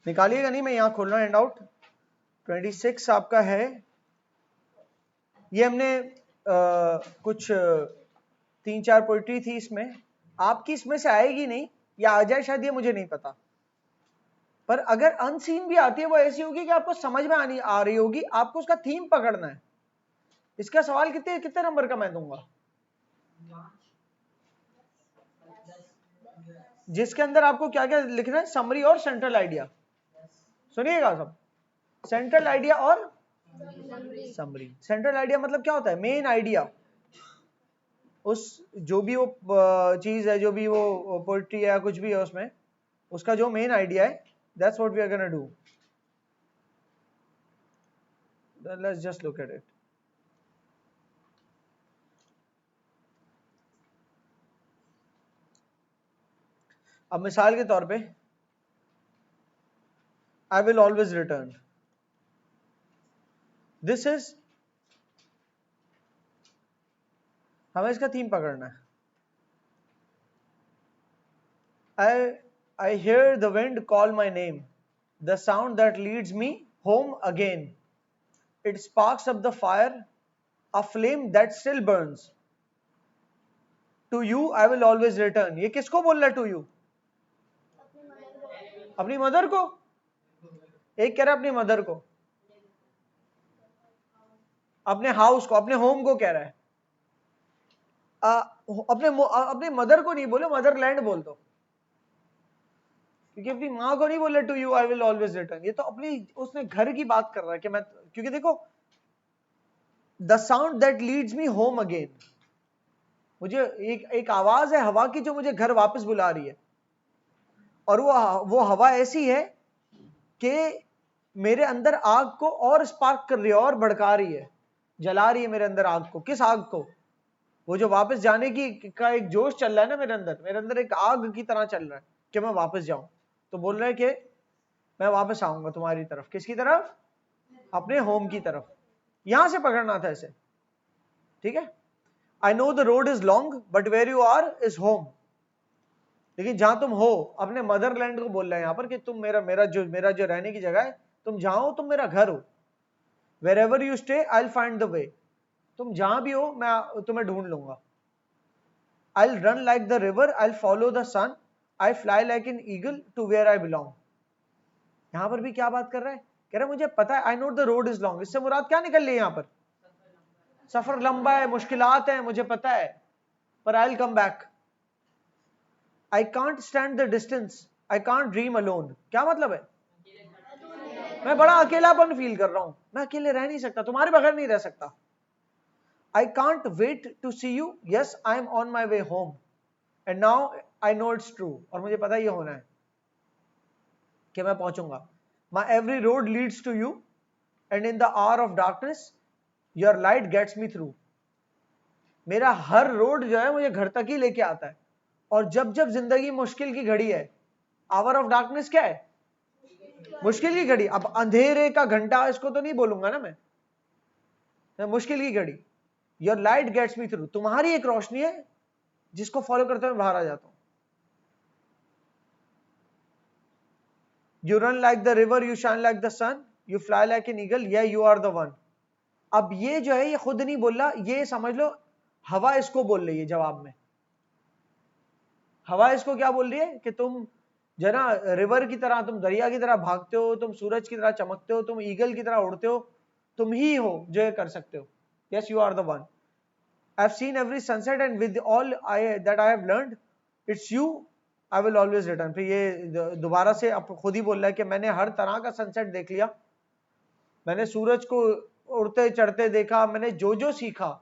निकालिएगा नहीं, मैं यहाँ खोल रहा हूँ हैंड आउट। 26 आपका है, ये हमने कुछ 3-4 पोइट्री थी इसमें, आपकी इसमें से आएगी नहीं या आ जाए शायद, ये मुझे नहीं पता, पर अगर अनसीन भी आती है वो ऐसी होगी कि आपको समझ में आ रही होगी, आपको उसका थीम पकड़ना है। इसका सवाल कितने कितने नंबर का मैं दूंगा? जिसके अंदर आपको क्या क्या लिखना है, समरी और सेंट्रल आइडिया। सुनिएगा सब, सेंट्रल आइडिया और समरी। सेंट्रल आइडिया मतलब क्या होता है? मेन आइडिया, उस जो भी वो चीज है, जो भी वो पोइट्री है या कुछ भी है उसमें, उसका जो मेन आइडिया है, that's what we are gonna do. Let's just look at it. अब मिसाल के तौर पे, I will always return, this is, हमें इसका थीम पकड़ना है। I hear the wind call my name, the sound that leads me home again. It sparks up the fire, a flame that still burns. To you I will always return. ये किसको बोल रहा है to you? अपनी mother को। एक कह रहा है अपनी मदर को, अपने हाउस को, अपने होम को कह रहा है। अपने मदर को नहीं बोले, मदरलैंड बोल दो, क्योंकि अपनी माँ को नहीं बोले to you I will always return. ये तो अपनी उसने घर की बात कर रहा है कि मैं, क्योंकि देखो, the sound that leads me home again, मुझे एक आवाज है हवा की जो मुझे घर वापस बुला रही है, और वो हवा ऐसी है कि मेरे अंदर आग को और स्पार्क कर रही है और भड़का रही है, जला रही है मेरे अंदर आग को। किस आग को? वो जो वापस जाने की का एक जोश चल रहा है ना मेरे अंदर एक आग की तरह चल रहा है कि मैं वापस जाऊं। तो बोल रहे हैं कि मैं वापस आऊंगा तुम्हारी तरफ। किसकी तरफ? अपने होम की तरफ। यहां से पकड़ना था इसे, ठीक है। I know the road is long but where you are is home. लेकिन जहां तुम हो, अपने मदरलैंड को बोल रहे हैं यहां पर कि तुम मेरा जो रहने की जगह है, तुम जहां हो तुम मेरा घर हो। Wherever you stay I will find the way. तुम जहां भी हो मैं तुम्हें ढूंढ लूंगा। I will run like the river, I will follow the sun, I fly like an eagle to where I belong. यहां पर भी क्या बात कर रहा है? कह रहा है मुझे पता है, I know the road is long. इससे मुराद क्या निकल रही है यहां पर? सफर लंबा है, मुश्किलात है, मुझे पता है, पर I will come back. I can't stand the distance, I can't dream alone. क्या मतलब है? मैं बड़ा अकेलापन फील कर रहा हूं, मैं अकेले रह नहीं सकता, तुम्हारे बगैर नहीं रह सकता। I can't wait to see you, yes I am on my way home, and now I know it's true. और मुझे पता ये होना है कि मैं पहुंचूंगा। My every road leads to you, and in the hour of darkness your light gets me through. मेरा हर रोड जो है मुझे घर तक ही लेके आता है, और जब जब जिंदगी मुश्किल की घड़ी है, आवर ऑफ डार्कनेस क्या है? मुश्किल की घड़ी। अब अंधेरे का घंटा इसको तो नहीं बोलूंगा ना मैं, मुश्किल की घड़ी। Your light gets me through, तुम्हारी एक रोशनी है जिसको फॉलो करते हुए बाहर आ जाता हूं। You run like the river, you shine like the sun, you fly like an eagle, या यू आर द वन। अब ये जो है ये खुद नहीं बोल रहा, ये समझ लो हवा इसको बोल रही है जवाब में। हवा इसको क्या बोल रही है कि तुम जना रिवर की तरह, तुम दरिया की तरह भागते हो, तुम सूरज की तरह चमकते हो, तुम ईगल की तरह उड़ते हो, तुम ही हो जो ये कर सकते हो। Yes you are the one. I have seen every sunset and with all I that I have learned, it's you I will always return. फिर ये दोबारा से अब खुद ही बोल रहा है कि मैंने हर तरह का सनसेट देख लिया, मैंने सूरज को उड़ते चढ़ते देखा, मैंने जो जो सीखा,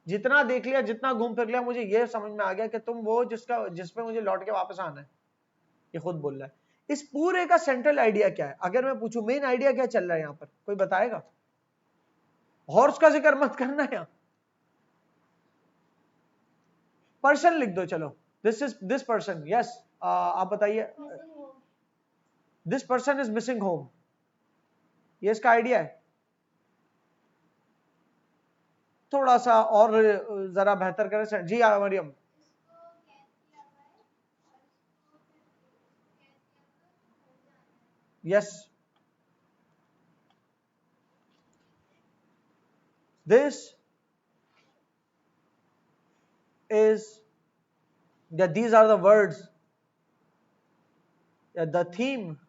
जितना देख लिया, जितना घूम फिर लिया, मुझे ये समझ में आ गया कि तुम वो जिसपे मुझे लौट के वापस आना है। ये खुद बोल रहा है। इस पूरे का सेंट्रल आइडिया क्या है? अगर मैं पूछूं मेन आइडिया क्या चल रहा है यहां पर, कोई बताएगा? हॉर्स का जिक्र मत करना यहां, पर्सन लिख दो। चलो, this is this person. Yes, आप बताइए। This person is missing home, ये इसका आइडिया है। थोड़ा सा और जरा बेहतर करें जी Maryam. Yes, this is that these are the words, the theme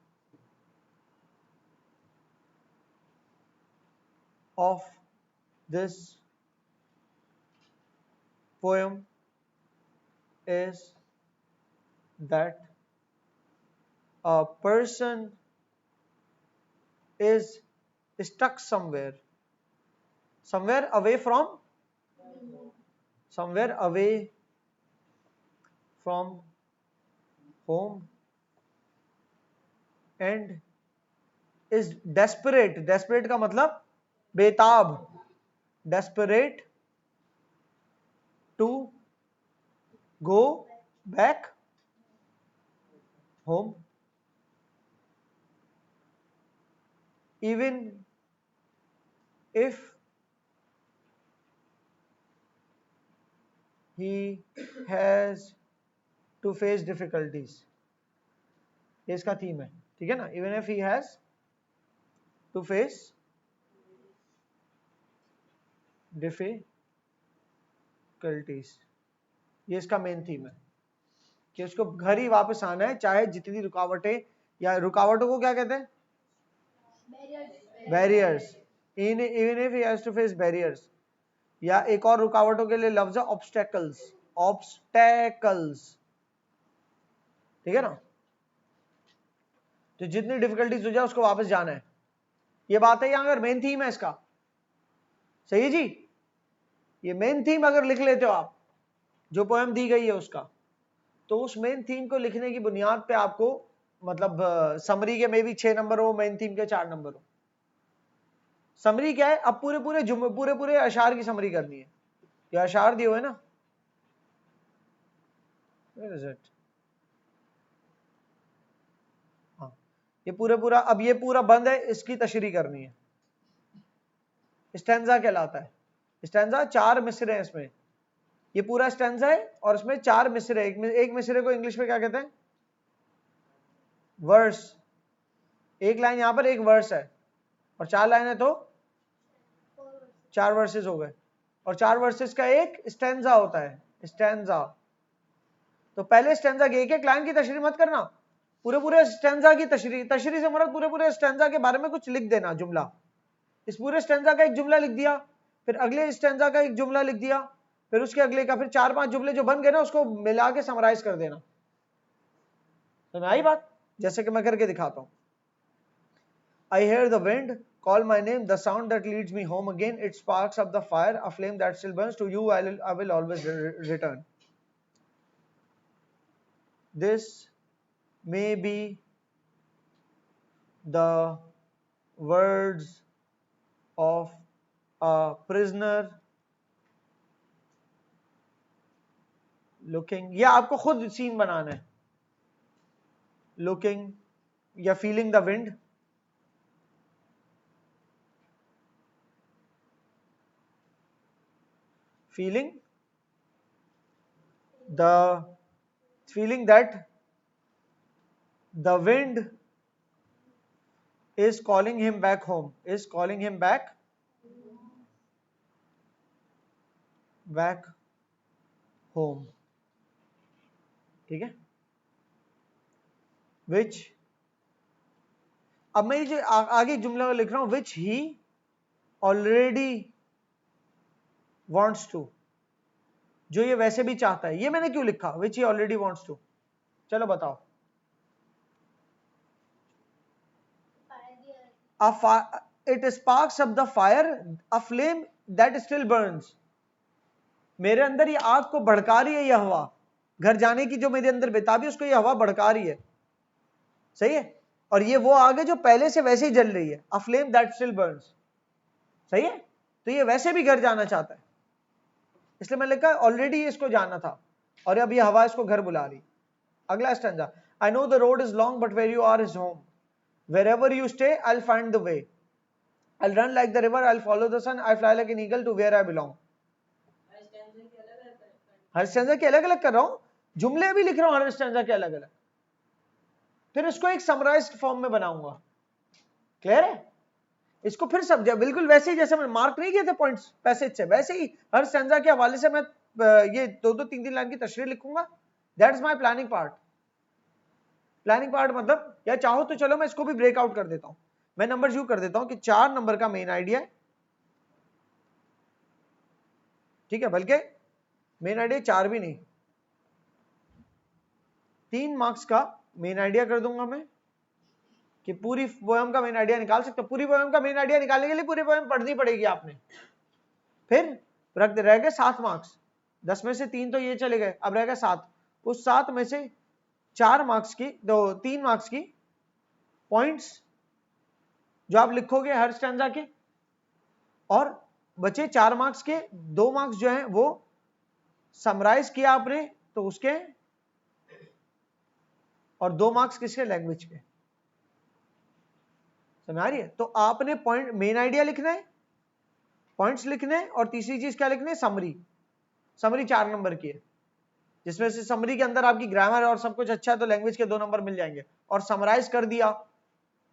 of this poem is that a person is stuck somewhere away from home and is desperate का मतलब बेताब, desperate to go back home, even if he has to face difficulties. ये इसका theme है, ठीक है ना? Even if he has to face difficulties, ये इसका मेन थीम है कि उसको घर ही वापस आना है, चाहे जितनी रुकावटें, या रुकावटों को क्या कहते हैं? Barriers. Even if he has to face barriers. या एक और रुकावटों के लिए लफ्ज है ऑब्स्टेकल्स. ठीक है ना? तो जितनी डिफिकल्टीज हो जाए उसको वापस जाना है. ये बात है, यहां अगर मेन थीम है इसका. सही है जी? ये मेन थीम अगर लिख लेते हो आप, जो पोएम दी गई है उसका, तो उस मेन थीम को लिखने की बुनियाद पे आपको मतलब समरी के में भी 6 नंबर हो, मेन थीम के 4 नंबर हो. समरी क्या है? अब पूरे अशार की समरी करनी है. ये अशार दिए हुए ना, Where is it? हाँ, ये पूरा अब ये पूरा बंद है, इसकी तशरीह करनी है. स्टैंजा कहलाता है. स्टैंजा 4 मिसरे हैं इसमें. ये पूरा स्टैंजा है और इसमें 4 मिसरे. एक मिसरे को इंग्लिश में क्या कहते हैं? वर्स. एक लाइन यहां पर एक वर्स है और 4 लाइन है तो 4 वर्सेस हो गए. और 4 वर्सेस का एक स्टैंजा होता है. स्टैंजा. तो पहले स्टैंजा की एक लाइन की तशरीह मत करना, पूरे स्टैंजा की तशरीह से मुराद पूरे स्टैंजा के बारे में कुछ लिख देना जुमला. इस पूरे स्टैंजा का एक जुमला लिख दिया, फिर अगले स्टैंजा का एक जुमला लिख दिया, फिर उसके अगले का, फिर 4-5 जुमले जो बन गए ना उसको मिला के समराइज कर देना. तो आई बात? जैसे कि मैं करके दिखाता हूं. I hear the wind call my name, the sound that leads me home again. It sparks up the fire, a flame that still burns. To you I will always return. This may be the words of a prisoner looking. या आपको खुद scene बनाना है. Looking या feeling the wind. Feeling that the wind is calling him back home. Is calling him back home. ठीक है? Which, अब मैं जो आगे जुमला लिख रहा हूं, which he already wants to, जो ये वैसे भी चाहता है. ये मैंने क्यों लिखा which he already wants to? चलो बताओ. It sparks up the fire, a flame that still burns. मेरे अंदर ये आग को भड़का रही है ये हवा. घर जाने की जो मेरे अंदर बेताबी उसको ये हवा भड़का रही है. सही है? और ये वो आग है जो पहले से वैसे ही जल रही है. A flame that still burns. सही है? तो ये वैसे भी घर जाना चाहता है, इसलिए मैंने लिखा ऑलरेडी इसको जाना था और अब ये हवा इसको घर बुला रही. अगला stanza. I know the road is long but where you are is home. Wherever you stay I'll find the way. I'll run like the river, I'll follow the sun, I fly like an eagle to where I belong. Her stanza के अलग अलग कर रहा हूं, जुमले भी लिख रहा हूं हर स्टैंजा के अलग अलग. फिर इसको एक समराइज्ड फॉर्म में बनाऊंगा। क्लियर है? इसको फिर सब बिल्कुल वैसे ही जैसे मैंने मार्क नहीं किए थे पॉइंट्स पैसेज से, वैसे ही हर स्टैंजा के हवाले से मैं ये 2-2 3-3 लाइन की तशरीह लिखूंगा। That is my planning part. Planning part मतलब, या चाहो तो चलो मैं इसको भी ब्रेकआउट कर देता हूं। मैं नंबर यू कर देता हूं कि 4 नंबर का मेन आइडिया है, ठीक है, बल्कि मेन आइडिया 4 भी नहीं, 3 मार्क्स का मेन आइडिया कर दूंगा मैं, कि पूरी पोएम का मेन आइडिया निकाल सकते हो। पूरी पोएम का मेन आइडिया निकालने के लिए पूरी पोएम पढ़नी पड़ेगी आपने। फिर रह गए 7 मार्क्स, 10 में से 3 तो ये चले गए, अब रह गए 7। उस 7 में से 4 मार्क्स की 3 मार्क्स की पॉइंट्स जो आप लिखोगे हर स्टैंजा के, और बचे 4 मार्क्स के 2 मार्क्स जो हैं वो समराइज किया आपने तो उसके, और 2 मार्क्स किसके, लैंग्वेज के। समझ आ रही है? तो आपने पॉइंट मेन आइडिया लिखना है, पॉइंट्स लिखने हैं, और तीसरी चीज क्या लिखनी है, समरी। समरी 4 नंबर की है, जिसमें से समरी के अंदर आपकी ग्रामर और सब कुछ अच्छा है तो लैंग्वेज के 2 नंबर मिल जाएंगे, और समराइज कर दिया,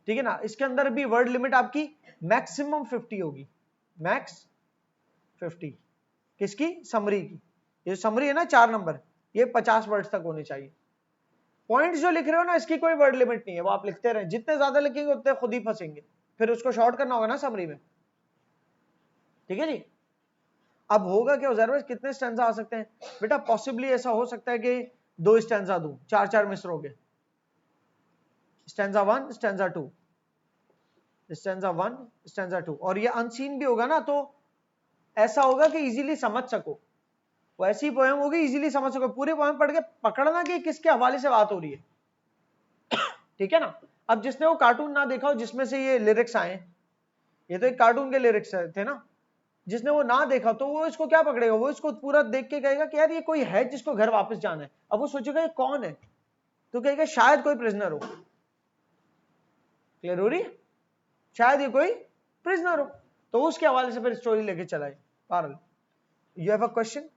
ठीक है ना। इसके अंदर भी वर्ड लिमिट आपकी मैक्सिमम 50 होगी, मैक्स 50 किसकी, समरी की। ये समरी है ना 4 नंबर, ये 50 वर्ड्स तक होने चाहिए। पॉइंट्स जो लिख रहे हो ना, इसकी कोई वर्ड लिमिट नहीं है, वो आप लिखते रहे, जितने ज्यादा लिखेंगे उतने खुद ही फंसेंगे, फिर उसको शॉर्ट करना होगा ना समरी में, ठीक है जी। अब होगा क्या उज़ैर भाई, कितने स्टैंजा आ सकते हैं बेटा? पॉसिबली ऐसा हो सकता है कि 2 स्टैंजा दूं, 4-4 मिसरों के, स्टैंजा 1 स्टैंजा 2, स्टैंजा 1 स्टैंजा 2, और ये अनसीन भी होगा ना, तो ऐसा होगा कि इजीली समझ सको, वो ऐसी पोएम होगी इजीली समझ सको। पूरी पोएम पढ़ के पकड़ना कि किसके हवाले से बात हो रही है, ठीक है ना। अब जिसने वो कार्टून ना देखा हो जिसमें से ये लिरिक्स आए, ये तो एक कार्टून के लिरिक्स थे ना, जिसने वो ना देखा तो वो इसको क्या पकड़ेगा, वो इसको पूरा देख के कहेगा कि यार ये कोई है जिसको घर वापस जाना है। अब वो सोचेगा ये कौन है, तो कहेगा शायद कोई प्रिजनर हो। क्लियर हो रही है? शायद ये कोई प्रिजनर हो, तो उसके हवाले से फिर स्टोरी लेके चलाए। पारल, you have a question?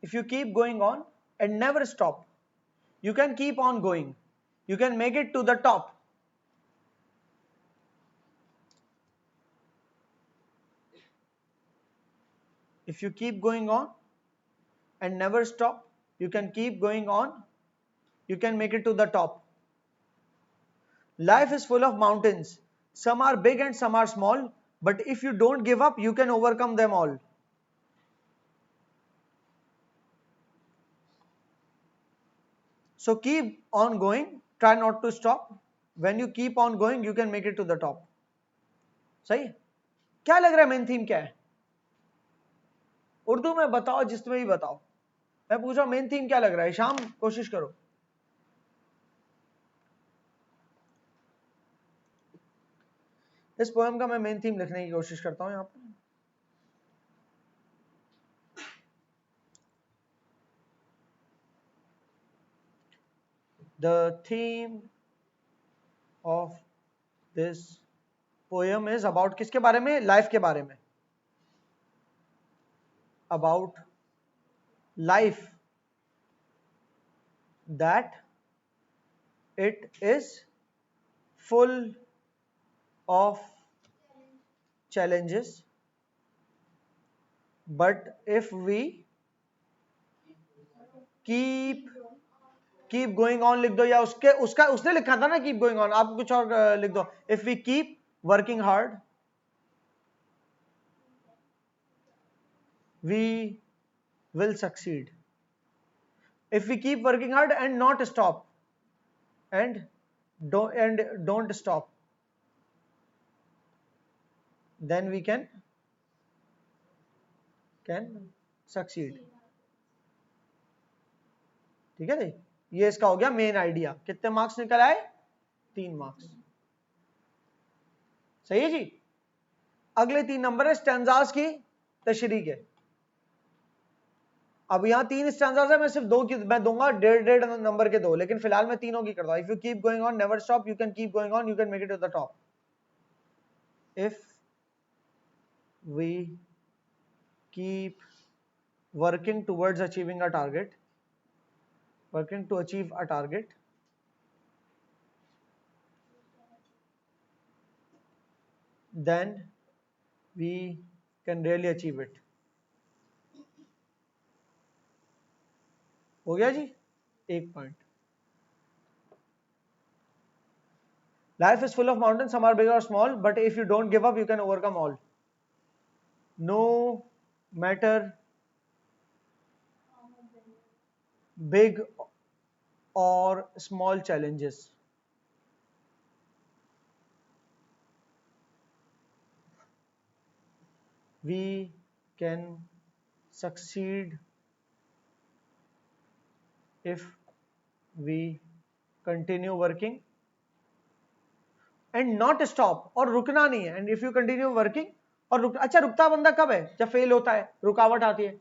If you keep going on and never stop, you can keep on going, you can make it to the top. If you keep going on and never stop, you can keep going on, you can make it to the top. Life is full of mountains, some are big and some are small, but if you don't give up, you can overcome them all. So keep on going, try not to stop. When you keep on going, you can make it to the top. सही है? क्या लग रहा है main theme क्या है? उर्दू में बताओ, जिसमें भी बताओ। मैं पूछ रहा हूं मेन थीम क्या लग रहा है? शाम कोशिश करो। इस पोएम का मैं मेन थीम लिखने की कोशिश करता हूं यहां पर। The theme of this poem is about किसके बारे में? लाइफ के बारे में। About life, that it is full of challenges, but if we keep going on लिख दो, या उसने लिखा था ना keep going on, आप कुछ और लिख दो। If we keep working hard, we will succeed. If we keep working hard and not stop, and don't stop, then we can succeed. ठीक है जी, ये इसका हो गया मेन आइडिया। कितने मार्क्स निकल आए? 3 मार्क्स। सही है जी। अगले 3 नंबर है स्टैंजास की तशरीह के। अब यहाँ 3 स्टैंजास है, मैं सिर्फ 2 की मैं दूंगा, 1.5 नंबर के 2, लेकिन फिलहाल मैं तीनों की करता हूं। If you keep going on, never stop, you can keep going on, you can make it to the top. If we keep working towards achieving a target, working to achieve a target, then we can really achieve it. हो गया जी एक point. Life is full of mountains, some are big or small, but if you don't give up, you can overcome all. No matter big or small challenges. We can succeed if we continue working and not stop. और रुकना नहीं है. And if you continue working और अच्छा रुकता बंदा कब है? जब फेल होता है, रुकावट आती है,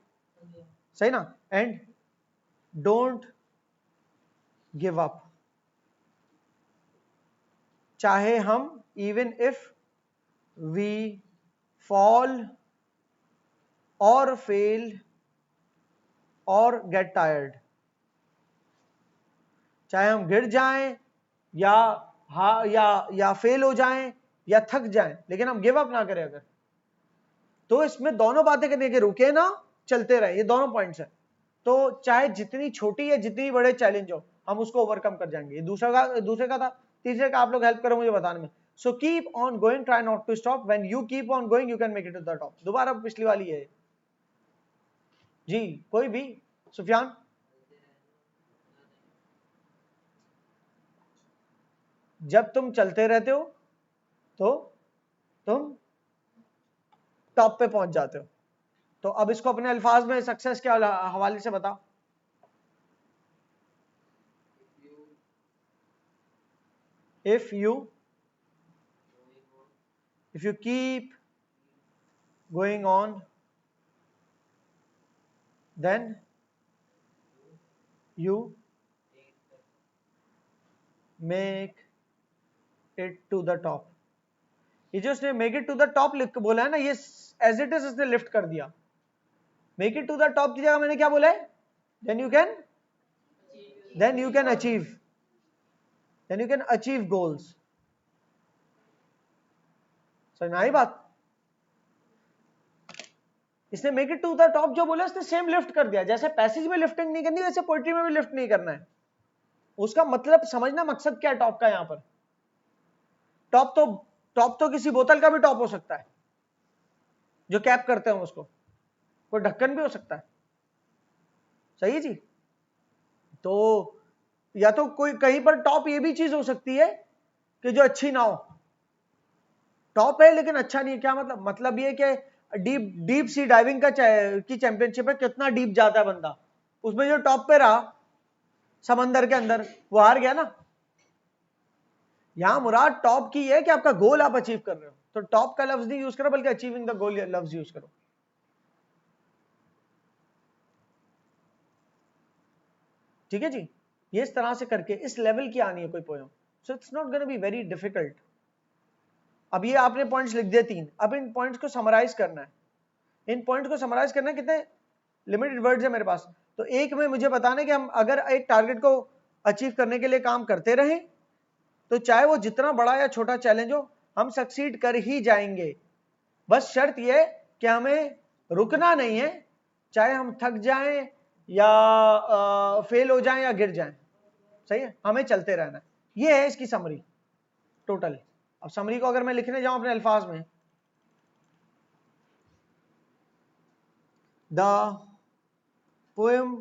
सही ना? And don't give up. चाहे हम even if we fall or fail or get tired, चाहे हम गिर जाएं या फेल हो जाएं या थक जाएं, लेकिन हम गिव अप ना करें. अगर तो इसमें दोनों बातें करनी है कि रुके ना, चलते रहे. ये दोनों पॉइंट्स हैं. तो चाहे जितनी छोटी या जितनी बड़े चैलेंज हो, हम उसको ओवरकम कर जाएंगे. ये दूसरे का था. तीसरे का आप लोग हेल्प करो मुझे बताने में. So keep on going, try not to stop. When you keep on going you can make it to the top. दोबारा पिछली वाली है जी. कोई भी? सुफियान, जब तुम चलते रहते हो तो तुम टॉप पे पहुंच जाते हो. तो अब इसको अपने अल्फाज में सक्सेस के हवाले से बताओ. If you keep going on, then you make it to the top. ये जो उसने make it to the top लिख बोला है ना, ये as it is इसने लिफ्ट कर दिया. make it to the top की जगह मैंने क्या बोला है? then you can achieve goals. समझ में आई बात? इसने make it to the top जो बोला इसने सेम लिफ्ट कर दिया. जैसे पैसेज में लिफ्टिंग नहीं करनी, वैसे पोएट्री में भी लिफ्ट नहीं करना है. उसका मतलब समझना, मकसद क्या है टॉप का. यहां पर टॉप तो किसी बोतल का भी टॉप हो सकता है, जो कैप करते हैं उसको. कोई ढक्कन भी हो सकता है. सही है जी. तो या तो कोई कहीं पर टॉप ये भी चीज हो सकती है कि जो अच्छी ना हो. टॉप है लेकिन अच्छा नहीं है. क्या मतलब ये कि डीप सी डाइविंग की चैंपियनशिप है, कितना डीप जाता है बंदा, उसमें जो टॉप पे रहा समंदर के अंदर वो हार गया ना. यहां मुराद टॉप की है कि आपका गोल आप अचीव कर रहे हो. तो टॉप का लफ्ज नहीं यूज करो, बल्कि अचीविंग द गोल लफ्ज यूज करो. ठीक है जी. ये इस तरह से करके इस लेवल की आनी है कोई poem. So it's not gonna be very difficult. अब ये आपने पॉइंट्स लिख दिए 3. अब इन पॉइंट्स को समराइज करना है. इन पॉइंट को समराइज करना है. कितने लिमिटेड वर्ड्स है मेरे पास. तो एक में मुझे बताना है कि हम अगर एक टारगेट को अचीव करने के लिए काम करते रहें, तो चाहे वो जितना बड़ा या छोटा चैलेंज हो, हम सक्सीड कर ही जाएंगे. बस शर्त यह कि हमें रुकना नहीं है, चाहे हम थक जाएं या फेल हो जाएं या गिर जाएं. सही है, हमें चलते रहना है. ये है इसकी समरी टोटल. अब समरी को अगर मैं लिखने जाऊं अपने अल्फाज में, the poem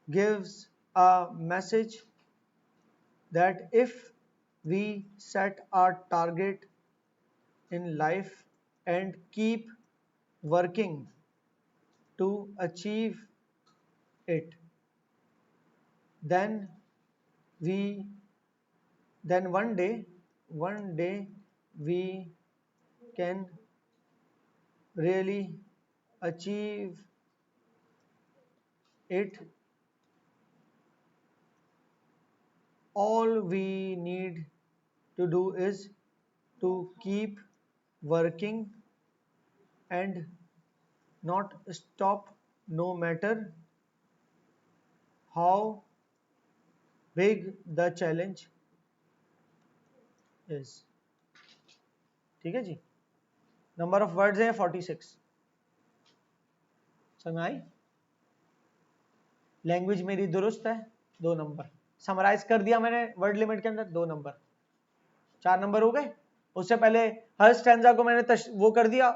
gives a message that if we set our target in life and keep working to achieve it, then one day we can really achieve it. All we need to do is to keep working and not stop, no matter how big the challenge is. ठीक है जी, number of words है 46। समझ आई? Language मेरी दुरुस्त है, 2 number. Summarise कर दिया मैंने वर्ड लिमिट के अंदर, 2 नंबर। 4 नंबर हो गए। उससे पहले हर स्टैंजा को मैंने वो कर दिया,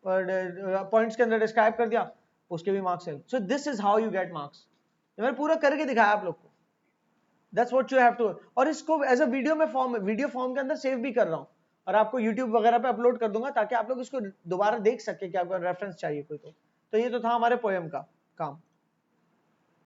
पॉइंट्स के अंदर डिस्क्राइब कर दिया, उसके भी मार्क्स है। So this is how you get marks. मैंने पूरा करके दिखाया आप लोग को। That's what you have to. और इसको एज अ वीडियो फॉर्म के अंदर सेव भी कर रहा हूँ और आपको यूट्यूब वगैरह पे अपलोड कर दूंगा ताकि आप लोग इसको दोबारा देख सके कि आपको रेफरेंस चाहिए कोई तो ये तो था हमारे पोएम का काम।